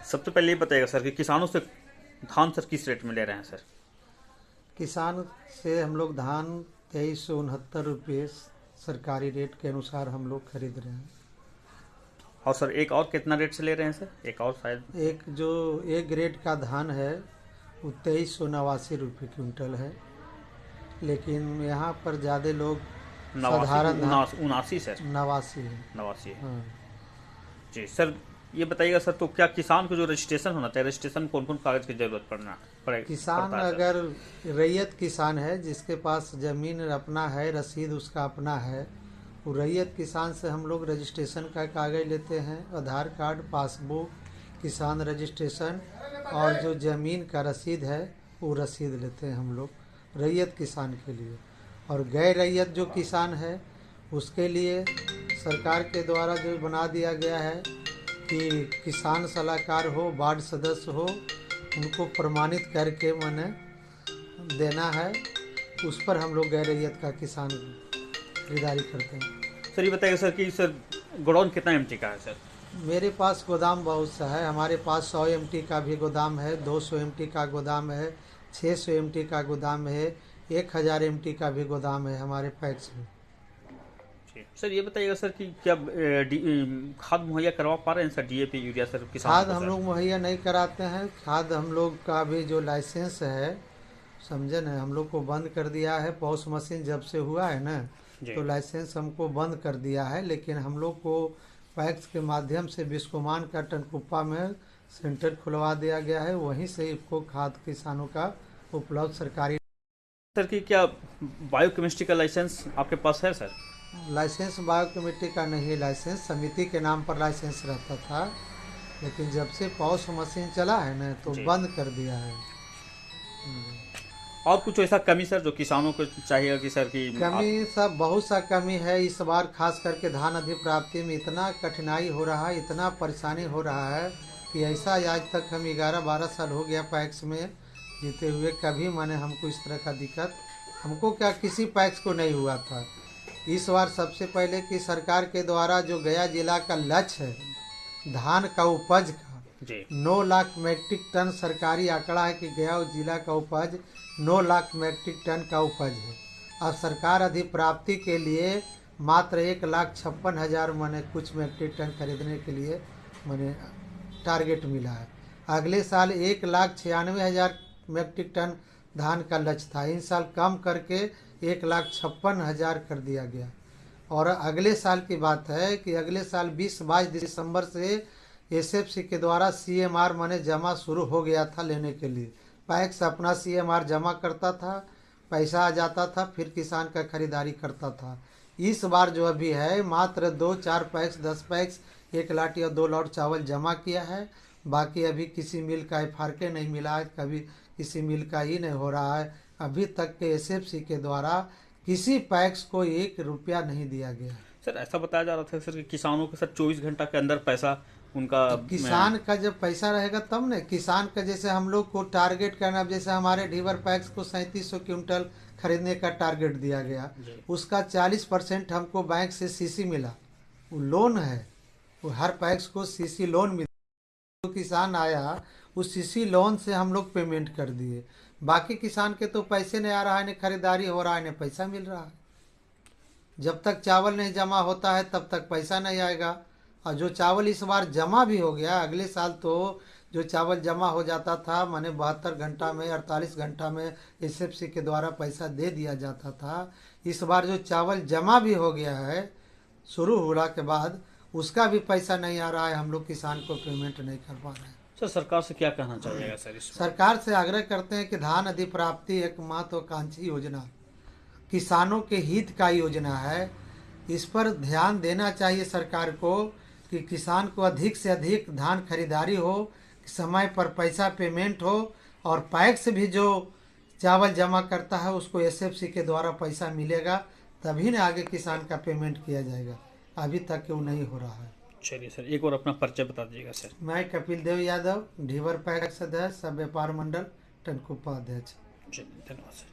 सबसे पहले ये बताइएगा सर कि किसानों से धान सर किस रेट में ले रहे हैं सर? किसान से हम लोग धान 2369 रुपये सरकारी रेट के अनुसार हम लोग खरीद रहे हैं। और सर एक और कितना रेट से ले रहे हैं सर? एक और शायद एक जो एक ग्रेड का धान है वो 2389 रुपये क्विंटल है, लेकिन यहाँ पर ज़्यादा लोग साधारण धान 79 सर, 89 है। 89 है। हाँ, जी सर, ये बताइएगा सर, तो क्या किसान को जो रजिस्ट्रेशन होना चाहिए, रजिस्ट्रेशन कौन कौन कागज की जरूरत किसान पड़ता है सर? अगर रैयत किसान है जिसके पास ज़मीन अपना है, रसीद उसका अपना है, वो रैयत किसान से हम लोग रजिस्ट्रेशन का कागज़ लेते हैं, आधार कार्ड, पासबुक, किसान रजिस्ट्रेशन और जो ज़मीन का रसीद है वो रसीद लेते हैं हम लोग रैयत किसान के लिए। और गैर रैयत जो किसान है उसके लिए सरकार के द्वारा जो बना दिया गया है कि किसान सलाहकार हो, वार्ड सदस्य हो, उनको प्रमाणित करके मैंने देना है, उस पर हम लोग गैर रैयत का किसान खरीदारी करते हैं। सर ये बताइएगा सर कि सर गोडाउन कितना एमटी का है सर? मेरे पास गोदाम बहुत सा है। हमारे पास 100 एमटी का भी गोदाम है, 200 एमटी का गोदाम है, 600 एमटी का गोदाम है, 1000 एमटी का भी गोदाम है हमारे पैक्स में। सर ये बताइएगा सर कि क्या खाद मुहैया करवा पा रहे हैं सर, डीएपी यूरिया सर किसानों खाद को हम सर? लोग मुहैया नहीं कराते हैं। खाद हम लोग का भी जो लाइसेंस है, समझे न, हम लोग को बंद कर दिया है। पॉस मशीन जब से हुआ है ना, जी। तो लाइसेंस हमको बंद कर दिया है, लेकिन हम लोग को पैक्स के माध्यम से बिस्कोमान का टनकुप्पा में सेंटर खुलवा दिया गया है, वहीं से इनको खाद किसानों का उपलब्ध सरकारी। सर कि क्या बायोकेमिस्ट्री का लाइसेंस आपके पास है सर? लाइसेंस बायोकेमिस्ट्री का नहीं, लाइसेंस समिति के नाम पर लाइसेंस रहता था, लेकिन जब से पॉस मशीन चला है ना तो जी। बंद कर दिया है। और कुछ ऐसा कमी सर जो किसानों को चाहिए कि सर कि कमी सब बहुत सा कमी है। इस बार खास करके धान अधिप्राप्ति में इतना कठिनाई हो रहा है, इतना परेशानी हो रहा है कि ऐसा आज तक हम 11-12 साल हो गया पैक्स में जीते हुए, कभी मैंने हमको इस तरह का दिक्कत हमको क्या किसी पैक्स को नहीं हुआ था। इस बार सबसे पहले कि सरकार के द्वारा जो गया जिला का लक्ष्य है धान का उपज का जी 9 लाख मैट्रिक टन सरकारी आंकड़ा है कि गया जिला का उपज 9 लाख मैट्रिक टन का उपज है। अब सरकार अधिप्राप्ति के लिए मात्र 1,56,000 मैंने कुछ मैट्रिक टन खरीदने के लिए मैंने टारगेट मिला है। अगले साल 1,96,000 मैट्रिक टन धान का लक्ष्य था, इन साल कम करके 1,56,000 कर दिया गया। और अगले साल की बात है कि अगले साल 20-22 दिसंबर से एसएफसी के द्वारा सीएमआर मने जमा शुरू हो गया था लेने के लिए। पैक्स अपना सीएमआर जमा करता था, पैसा आ जाता था, फिर किसान का खरीदारी करता था। इस बार जो अभी है मात्र 2-4 पैक्स, 10 पैक्स, 1 लाट या 2 लाट चावल जमा किया है। बाकी अभी किसी मिल का एफआरके नहीं मिला है, कभी किसी मिल का ही नहीं हो रहा है। अभी तक के एसएफसी के द्वारा किसी पैक्स को 1 रुपया नहीं दिया गया। सर ऐसा बताया जा रहा था सर कि किसानों के सर 24 घंटा के अंदर पैसा उनका तो किसान का जब पैसा रहेगा तब न, किसान का जैसे हम लोग को टारगेट करना, जैसे हमारे ढीवर पैक्स को 3700 क्विंटल खरीदने का टारगेट दिया गया, उसका 40% हमको बैंक से सीसी मिला। वो लोन है, वो हर पैक्स को सीसी लोन मिला। जो किसान आया उस सीसी लोन से हम लोग पेमेंट कर दिए। बाकी किसान के तो पैसे नहीं आ रहा है, न खरीदारी हो रहा है, न पैसा मिल रहा है। जब तक चावल नहीं जमा होता है तब तक पैसा नहीं आएगा। और जो चावल इस बार जमा भी हो गया, अगले साल तो जो चावल जमा हो जाता था माने 72 घंटा में, 48 घंटा में एसएफसी के द्वारा पैसा दे दिया जाता था। इस बार जो चावल जमा भी हो गया है शुरू होने के बाद, उसका भी पैसा नहीं आ रहा है, हम लोग किसान को पेमेंट नहीं कर पा रहे हैं। सर सरकार से क्या कहना चाहिएगा सर इस सरकार से आग्रह करते हैं कि धान अधिप्राप्ति एक महत्वाकांक्षी योजना, किसानों के हित का योजना है। इस पर ध्यान देना चाहिए सरकार को कि किसान को अधिक से अधिक धान खरीदारी हो, समय पर पैसा पेमेंट हो, और पैक्स भी जो चावल जमा करता है उसको एसएफसी के द्वारा पैसा मिलेगा, तभी न आगे किसान का पेमेंट किया जाएगा। अभी तक वो नहीं हो रहा है। चलिए सर एक और अपना परिचय बता दीजिएगा सर। मैं कपिल देव यादव, ढीवर पैक्स अध्यक्ष, सब व्यापार मंडल, टनकुप्पा अध्यक्ष। चलिए धन्यवाद सर।